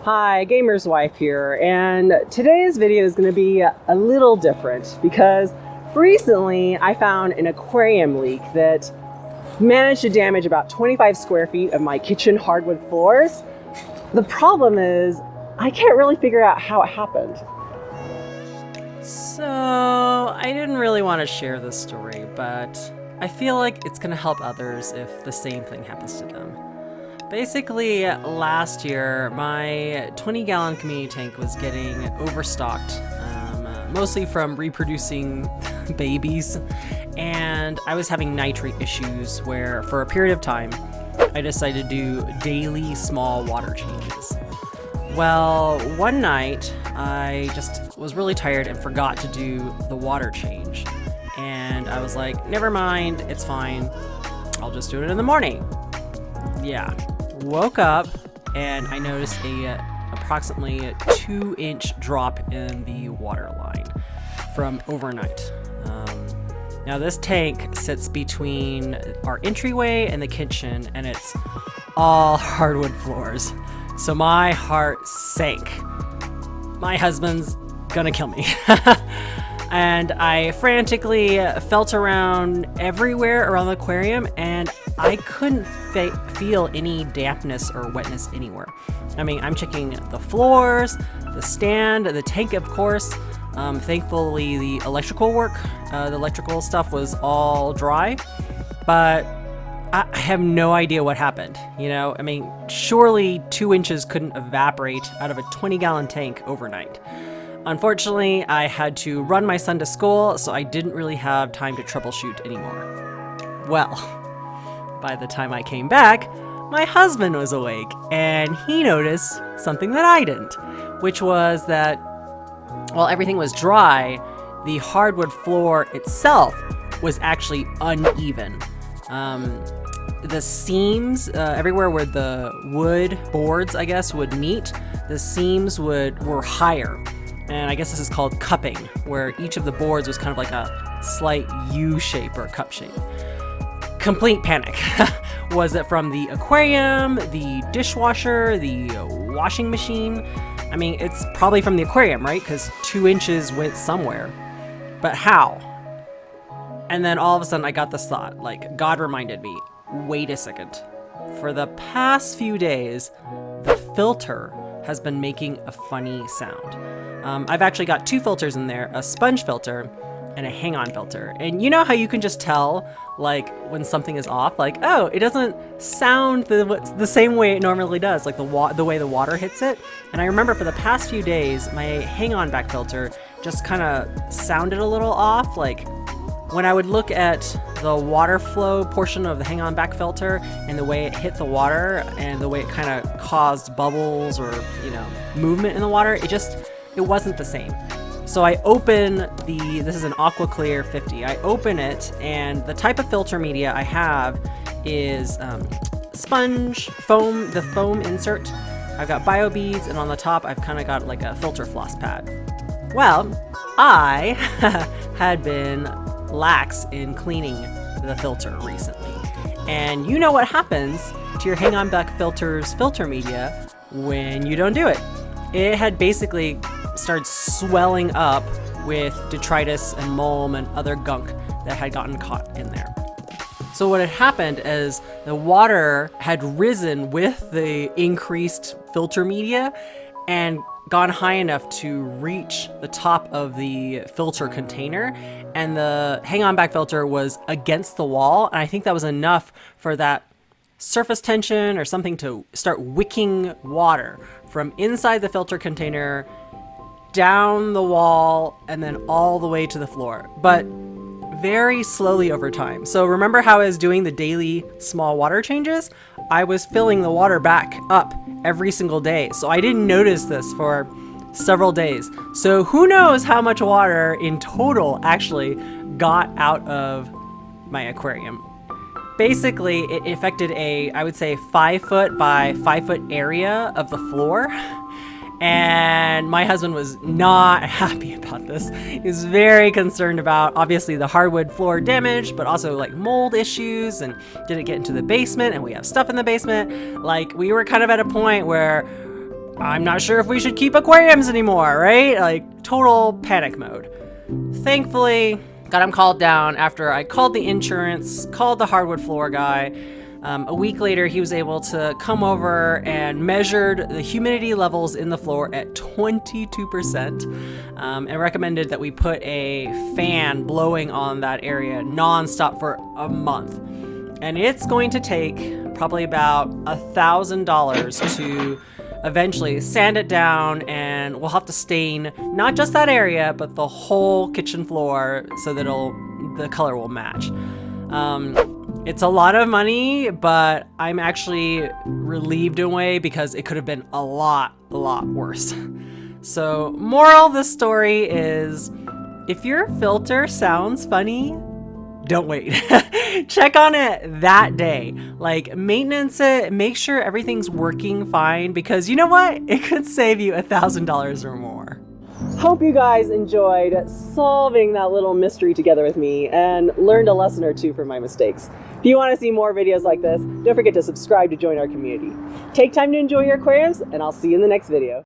Hi, Gamer's Wife here, and today's video is going to be a little different because recently I found an aquarium leak that managed to damage about 25 square feet of my kitchen hardwood floors. The problem is I can't really figure out how it happened. So, I didn't really want to share this story, but I feel like it's going to help others if the same thing happens to them. Basically, last year, my 20-gallon community tank was getting overstocked, mostly from reproducing babies, and I was having nitrate issues where, for a period of time, I decided to do daily small water changes. Well, one night, I just was really tired and forgot to do the water change, and I was like, never mind, it's fine, I'll just do it in the morning. Yeah. Woke up and I noticed approximately 2-inch drop in the water line from overnight. Now this tank sits between our entryway and the kitchen, and it's all hardwood floors. So my heart sank. My husband's gonna kill me. And I frantically felt around everywhere around the aquarium, and I couldn't feel any dampness or wetness anywhere. I mean, I'm checking the floors, the stand, the tank, of course. Thankfully, the electrical stuff was all dry, but I have no idea what happened. You know, I mean, surely 2 inches couldn't evaporate out of a 20-gallon tank overnight. Unfortunately, I had to run my son to school, so I didn't really have time to troubleshoot anymore. Well, by the time I came back, my husband was awake, and he noticed something that I didn't, which was that while everything was dry, the hardwood floor itself was actually uneven. The seams, everywhere where the wood boards, I guess, would meet, the seams were higher. And I guess this is called cupping, where each of the boards was kind of like a slight U shape or cup shape. Complete panic. Was it from the aquarium, the dishwasher, the washing machine? I mean, it's probably from the aquarium, right? Because 2 inches went somewhere. But how? And then all of a sudden I got this thought, like God reminded me, wait a second. For the past few days, the filter has been making a funny sound. I've actually got 2 filters in there, a sponge filter and a hang-on filter. And you know how you can just tell, like, when something is off? Like, oh, it doesn't sound the same way it normally does, like the way the water hits it. And I remember for the past few days, my hang-on back filter just kind of sounded a little off. Like, when I would look at the water flow portion of the hang-on back filter and the way it hit the water and the way it kind of caused bubbles or, you know, movement in the water, it wasn't the same. So I open this is an Aqua Clear 50. I open it, and the type of filter media I have is sponge, foam, the foam insert. I've got bio beads, and on the top I've kind of got like a filter floss pad. Well, I had been lax in cleaning the filter recently. And you know what happens to your hang-on back filter's filter media when you don't do it. It had basically started swelling up with detritus and mold and other gunk that had gotten caught in there. So what had happened is the water had risen with the increased filter media and gone high enough to reach the top of the filter container, and the hang-on back filter was against the wall, and I think that was enough for that surface tension or something to start wicking water from inside the filter container down the wall and then all the way to the floor, but very slowly over time. So remember how I was doing the daily small water changes? I was filling the water back up every single day. So I didn't notice this for several days. So who knows how much water in total actually got out of my aquarium. Basically, it affected I would say 5 foot by 5 foot area of the floor. And my husband was not happy about this. He was very concerned about, obviously, the hardwood floor damage, but also like mold issues, and did it get into the basement, and we have stuff in the basement. Like, we were kind of at a point where I'm not sure if we should keep aquariums anymore, right? Like, total panic mode. Thankfully, got him called down after I called the insurance, called the hardwood floor guy. A week later, he was able to come over and measured the humidity levels in the floor at 22%, and recommended that we put a fan blowing on that area nonstop for a month. And it's going to take probably about $1,000 to eventually sand it down, and we'll have to stain not just that area, but the whole kitchen floor so that the color will match. It's a lot of money, but I'm actually relieved in a way because it could have been a lot worse. So, moral of the story is, if your filter sounds funny, don't wait. Check on it that day. Like, maintenance it, make sure everything's working fine, because you know what? It could save you $1,000 or more. Hope you guys enjoyed solving that little mystery together with me and learned a lesson or two from my mistakes. If you want to see more videos like this, don't forget to subscribe to join our community. Take time to enjoy your aquariums, and I'll see you in the next video.